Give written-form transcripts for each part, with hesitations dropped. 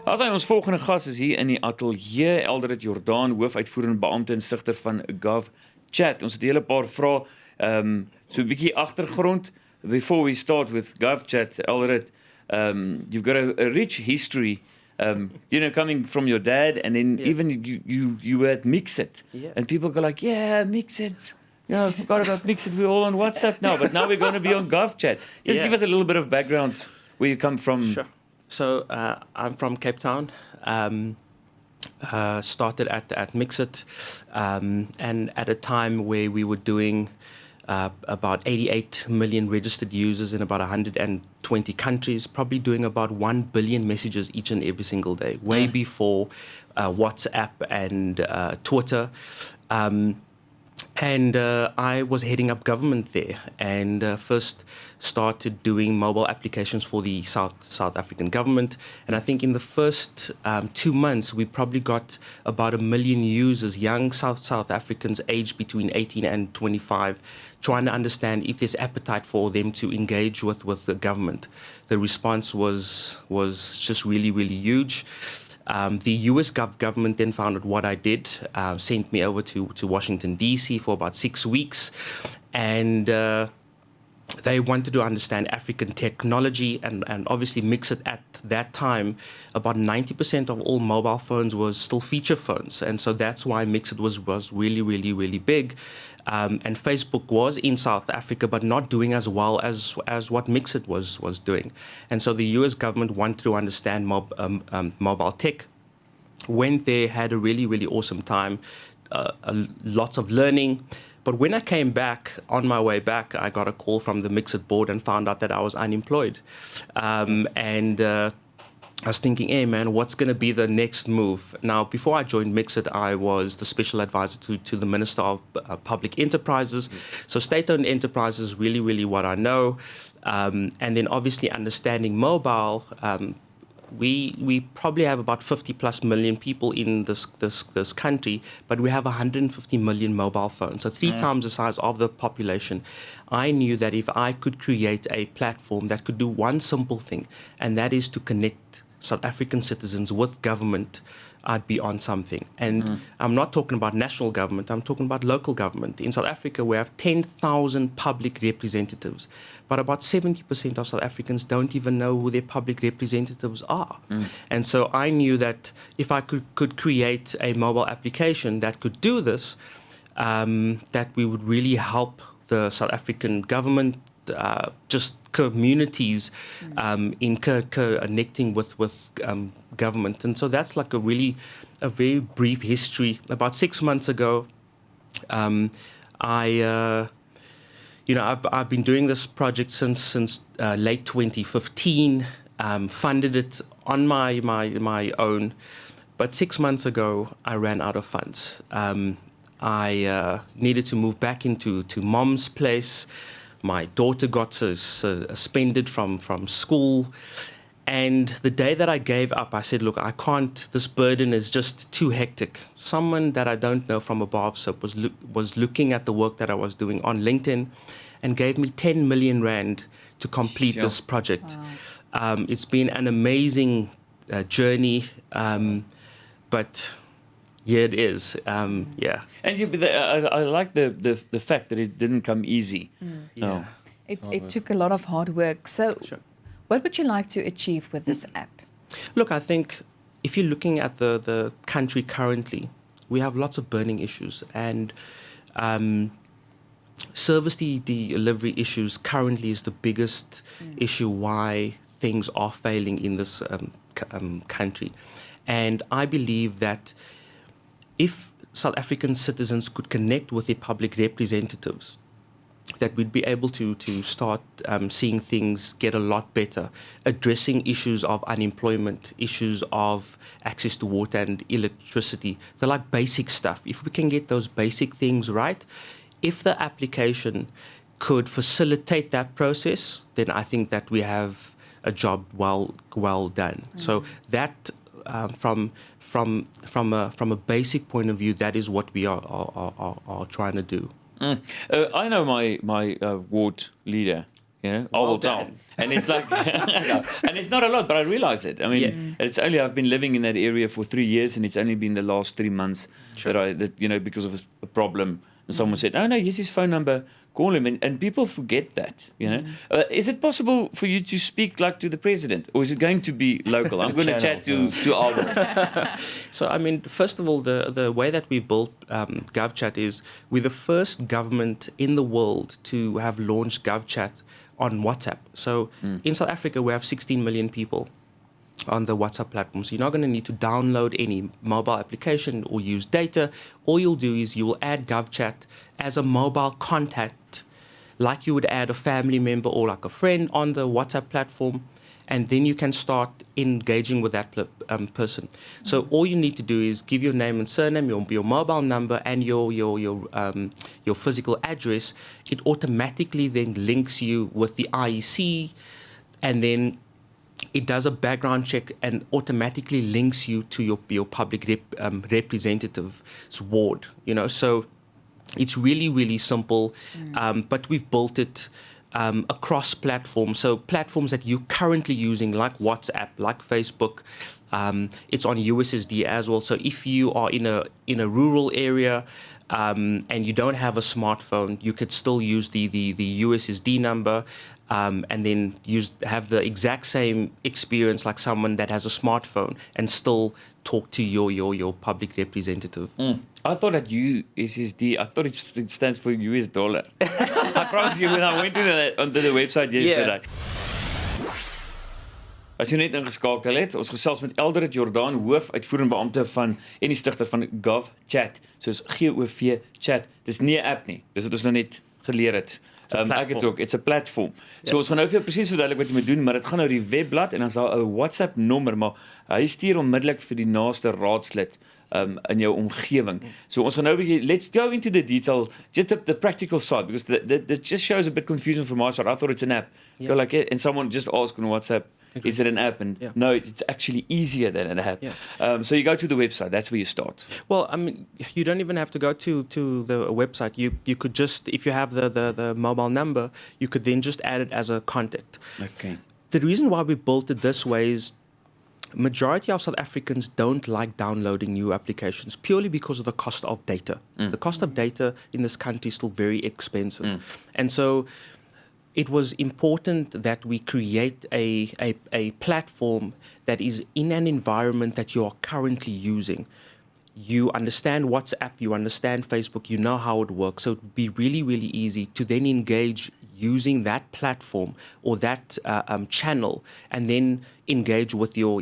As hy ons volgende gas is hier in die ateljee, Eldrid Jordaan, hoofuitvoerende beampte en stigter van GovChat. Ons het 'n hele paar vrae, so 'n bietjie agtergrond. Before we start with GovChat, Eldrid, you've got a rich history, coming from your dad, and then even you were at Mixit, and people go like, yeah, Mixit. I forgot about Mixit. We're all on WhatsApp now, but now we're going to be on GovChat. Just give us a little bit of background where you come from. Sure. So I'm from Cape Town. Started at Mixit, and at a time where we were doing about 88 million registered users in about 120 countries, probably doing about 1 billion messages each and every single day, way before WhatsApp and Twitter. And I was heading up government there, and first started doing mobile applications for the South African government. And I think in the first 2 months, we probably got about 1 million users, young South Africans aged between 18 and 25, trying to understand if there's appetite for them to engage with the government. The response was just really, really huge. The US government then found out what I did, sent me over to Washington, D.C. for about 6 weeks, and they wanted to understand African technology, and obviously Mixit at that time, about 90% of all mobile phones was still feature phones, and so that's why Mixit was really, really, really big. And Facebook was in South Africa, but not doing as well as what Mixit was doing. And so the US government wanted to understand mobile tech. Went there, had a really, really awesome time, lots of learning. But when I came back, on my way back, I got a call from the Mixit board and found out that I was unemployed. I was thinking, hey man, what's going to be the next move? Now, before I joined Mixit, I was the special advisor to the Minister of Public Enterprises. So state-owned enterprise is really, really what I know. And then obviously understanding mobile, we probably have about 50 plus million people in this country, but we have 150 million mobile phones, so 3 times the size of the population. I knew that if I could create a platform that could do one simple thing, and that is to connect South African citizens with government, I'd be on something. And I'm not talking about national government, I'm talking about local government. In South Africa, we have 10,000 public representatives, but about 70% of South Africans don't even know who their public representatives are. And so I knew that if I could create a mobile application that could do this, that we would really help the South African government, just communities in connecting with government. And so that's like a very brief history. About 6 months ago, I've been doing this project since late 2015, funded it on my own, but 6 months ago I ran out of funds. I needed to move back into mom's place. My daughter got suspended from school. And the day that I gave up, I said, look, I can't, this burden is just too hectic. Someone that I don't know from a bar of soap was looking at the work that I was doing on LinkedIn and gave me 10 million rand to complete this project. Wow. It's been an amazing journey, but here it is, yeah. And I like the fact that it didn't come easy. Yeah. It took a lot of hard work. So what would you like to achieve with this app? Look, I think if you're looking at the country currently, we have lots of burning issues, and service delivery issues currently is the biggest issue why things are failing in this country. And I believe that if South African citizens could connect with their public representatives, that we'd be able to start seeing things get a lot better, addressing issues of unemployment, issues of access to water and electricity. They're like basic stuff. If we can get those basic things right, if the application could facilitate that process, then I think that we have a job well done. So that from a basic point of view, that is what we are trying to do. I know my ward leader, You know, I will tell. And it's like, and it's not a lot, but I realize it. I mean, I've been living in that area for 3 years, and it's only been the last 3 months that you know, because of a problem, and someone said, "Oh no, here's his phone number. Call him," and people forget that. You know, is it possible for you to speak like to the president, or is it going to be local? I'm going to chat to Albert. So, I mean, first of all, the way that we built GovChat is we're the first government in the world to have launched GovChat on WhatsApp. So in South Africa, we have 16 million people on the WhatsApp platform. So you're not going to need to download any mobile application or use data. All you'll do is you will add GovChat as a mobile contact, like you would add a family member or like a friend on the WhatsApp platform. And then you can start engaging with that person. So all you need to do is give your name and surname, your mobile number, and your physical address. It automatically then links you with the IEC, and then it does a background check and automatically links you to your public representative's ward. You know, so it's really, really simple, but we've built it across platforms. So platforms that you're currently using, like WhatsApp, like Facebook, it's on USSD as well. So if you are in a rural area and you don't have a smartphone, you could still use the USSD number and then have the exact same experience like someone that has a smartphone and still talk to your public representative. I thought that USSD, I thought it stands for US dollar. I promise you, when I went onto the website yesterday. As jy net ingeskakel het, ons gesels met Eldrid Jordaan, hoofuitvoerende beampte van en die stigter van GovChat, soos GovChat. Dis nie 'n app nie. Dis wat ons nou net geleer het. Ek het ook, it's a platform. So ons gaan nou vir jou presies verduidelik wat jy moet doen, maar dit gaan nou die webblad en dan is daar 'n WhatsApp nommer, maar hy stuur onmiddellik vir die naaste raadslid in jou omgewing. So ons gaan nou 'n bietjie, let's go into the detail, just the practical side, because that just shows a bit confusion from my side. I thought it's an app. Go like it, and someone just asked on WhatsApp, is it an app? And no, it's actually easier than an app. So you go to the website. That's where you start. Well, I mean, you don't even have to go to the website. You could just, if you have the mobile number, you could then just add it as a contact. Okay. The reason why we built it this way is majority of South Africans don't like downloading new applications purely because of the cost of data. The cost of data in this country is still very expensive. And so it was important that we create a platform that is in an environment that you are currently using. You understand WhatsApp, you understand Facebook, you know how it works. So it would be really, really easy to then engage using that platform or that channel, and then engage with your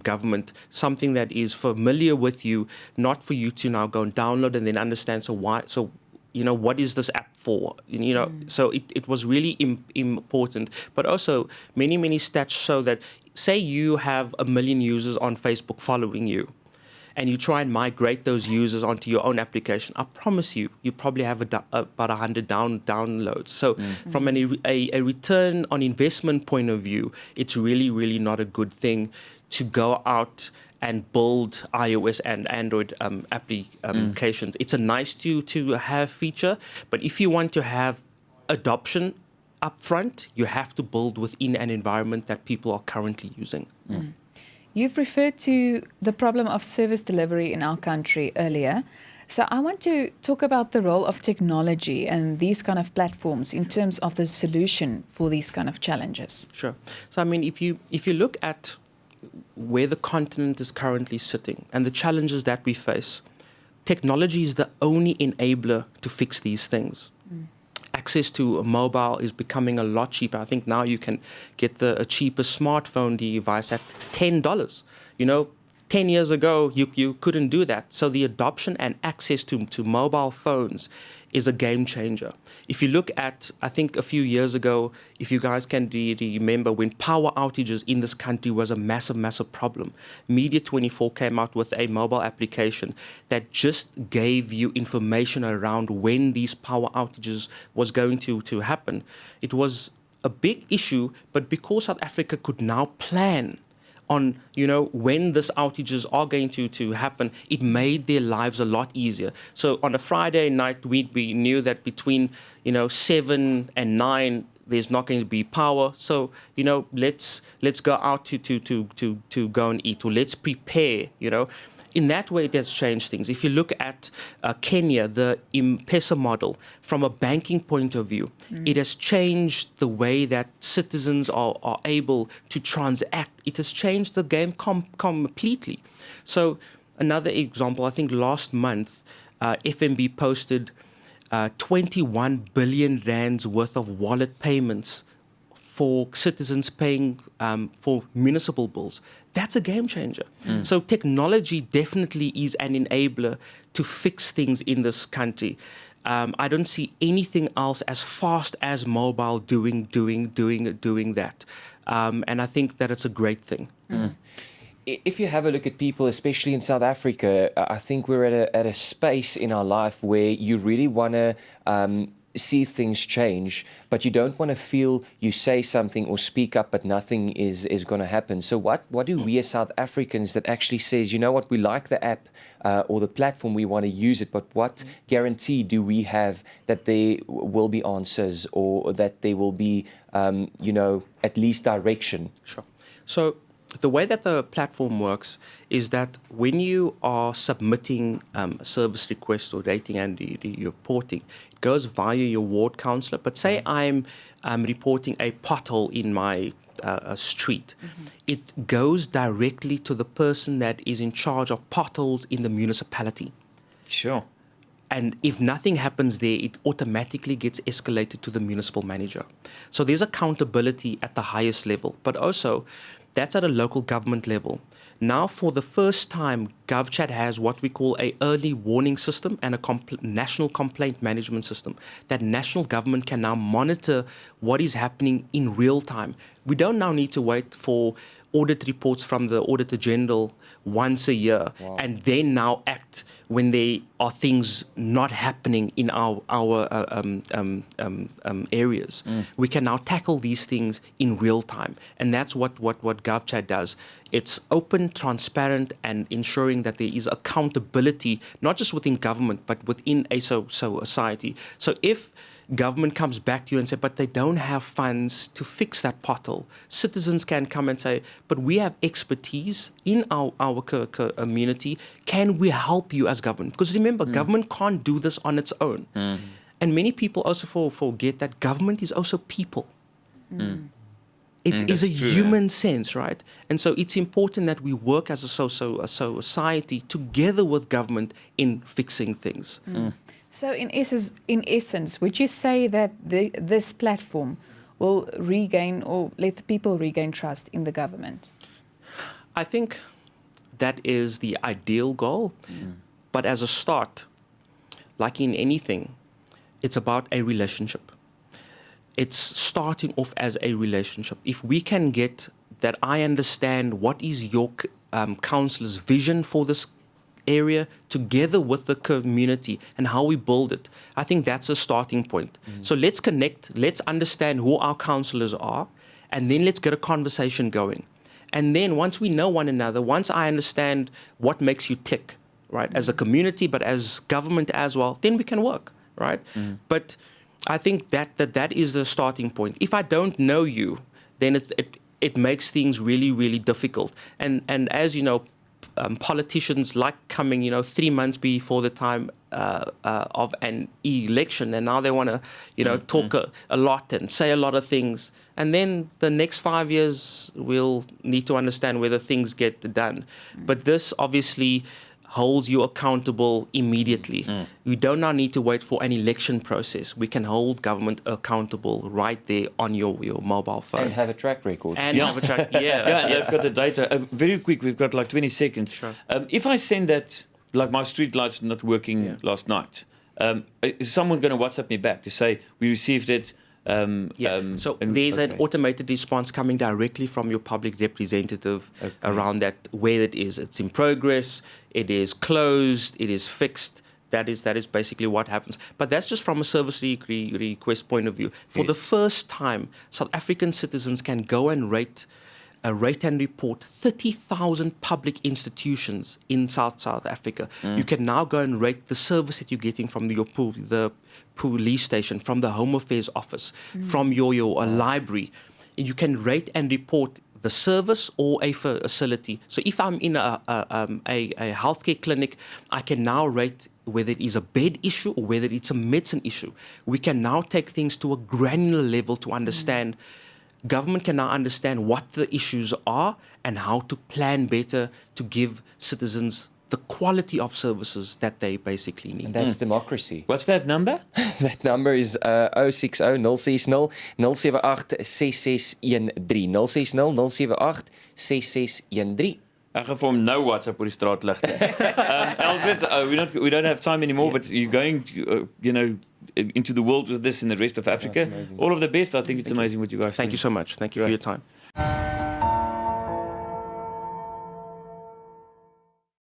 government, something that is familiar with you, not for you to now go and download and then understand. So you know, what is this app for? You know, so it was really important. But also, many stats show that, say you have 1 million users on Facebook following you, and you try and migrate those users onto your own application, I promise you probably have about 100 downloads. So from a return on investment point of view, it's really, really not a good thing to go out and build iOS and Android applications. It's a nice to have feature, but if you want to have adoption upfront, you have to build within an environment that people are currently using. You've referred to the problem of service delivery in our country earlier. So I want to talk about the role of technology and these kind of platforms in terms of the solution for these kind of challenges. Sure. So I mean, if you look at where the continent is currently sitting and the challenges that we face, technology is the only enabler to fix these things. Access to a mobile is becoming a lot cheaper. I think now you can get a cheaper smartphone device at $10. You know, 10 years ago, you couldn't do that. So the adoption and access to mobile phones is a game changer. If you look at, I think a few years ago, if you guys can remember, when power outages in this country was a massive problem, Media24 came out with a mobile application that just gave you information around when these power outages was going to happen. It was a big issue, but because South Africa could now plan on, you know, when these outages are going to happen, it made their lives a lot easier. So on a Friday night, we knew that between, 7 and 9, there's not going to be power. So, let's go out to go and eat, or let's prepare, In that way, it has changed things. If you look at Kenya, the M-Pesa model, from a banking point of view, it has changed the way that citizens are able to transact. It has changed the game completely. So another example, I think last month, FNB posted 21 billion rands worth of wallet payments for citizens paying for municipal bills. That's a game changer. So technology definitely is an enabler to fix things in this country. I don't see anything else as fast as mobile doing that. And I think that it's a great thing. If you have a look at people, especially in South Africa, I think we're at a space in our life where you really want to see things change, but you don't want to feel you say something or speak up, but nothing is going to happen. So what do we as South Africans that actually says, you know what, we like the app or the platform, we want to use it, but what guarantee do we have that there will be answers or that there will be, at least direction? Sure. So the way that the platform works is that when you are submitting a service request or rating and reporting, it goes via your ward councillor. But say I'm reporting a pothole in my street, it goes directly to the person that is in charge of potholes in the municipality. Sure. And if nothing happens there, it automatically gets escalated to the municipal manager. So there's accountability at the highest level, but also that's at a local government level. Now, for the first time, GovChat has what we call a early warning system and a national complaint management system. That national government can now monitor what is happening in real time. We don't now need to wait for audit reports from the Auditor General once a year and then now act when there are things not happening in our areas. We can now tackle these things in real time. And that's what GovChat does. It's open, transparent, and ensuring that there is accountability, not just within government, but within a society. So if government comes back to you and say, but they don't have funds to fix that pothole, citizens can come and say, but we have expertise in our community. Can we help you as government? Because remember, government can't do this on its own. And many people also forget that government is also people. It is a human sense, right? And so it's important that we work as a society together with government in fixing things. So in essence, would you say that this platform will regain or let the people regain trust in the government? I think that is the ideal goal. But as a start, like in anything, it's about a relationship. It's starting off as a relationship. If we can get that, I understand what is your councillor's vision for this area together with the community and how we build it. I think that's a starting point. So let's connect, let's understand who our councillors are, and then let's get a conversation going. And then once we know one another, once I understand what makes you tick, right, as a community, but as government as well, then we can work, right? But I think that is the starting point. If I don't know you, then it makes things really, really difficult. And as you know, politicians like coming, 3 months before the time of an election, and now they want to, talk a lot and say a lot of things. And then the next 5 years, we'll need to understand whether things get done. But this obviously holds you accountable immediately. We don't now need to wait for an election process. We can hold government accountable right there on your mobile phone. And have a track record. Have a track, Yeah, they've got the data. Very quick, we've got like 20 seconds. Sure. If I send that, like my street lights not working last night, is someone going to WhatsApp me back to say, we received it? So there's an automated response coming directly from your public representative around that, where it is. It's in progress, it is closed, it is fixed. That is basically what happens. But that's just from a service request point of view. For the first time, South African citizens can go and rate rate and report 30,000 public institutions in South Africa. You can now go and rate the service that you're getting from the police station, from the Home Affairs office, from your library. You can rate and report the service or a facility. So if I'm in a healthcare clinic, I can now rate whether it is a bed issue or whether it's a medicine issue. We can now take things to a granular level to understand. Government can now understand what the issues are and how to plan better to give citizens the quality of services that they basically need. And that's democracy. What's that number? That number is 060 060 078 6613. 060 078 6613. Ek gaan vir hom nou WhatsApp oor die straatligte. Eldrid, we don't have time anymore, but you're going to, into the world with this in the rest of Africa. All of the best. I think it's amazing what you guys do. Thank you so much. Thank you for your time.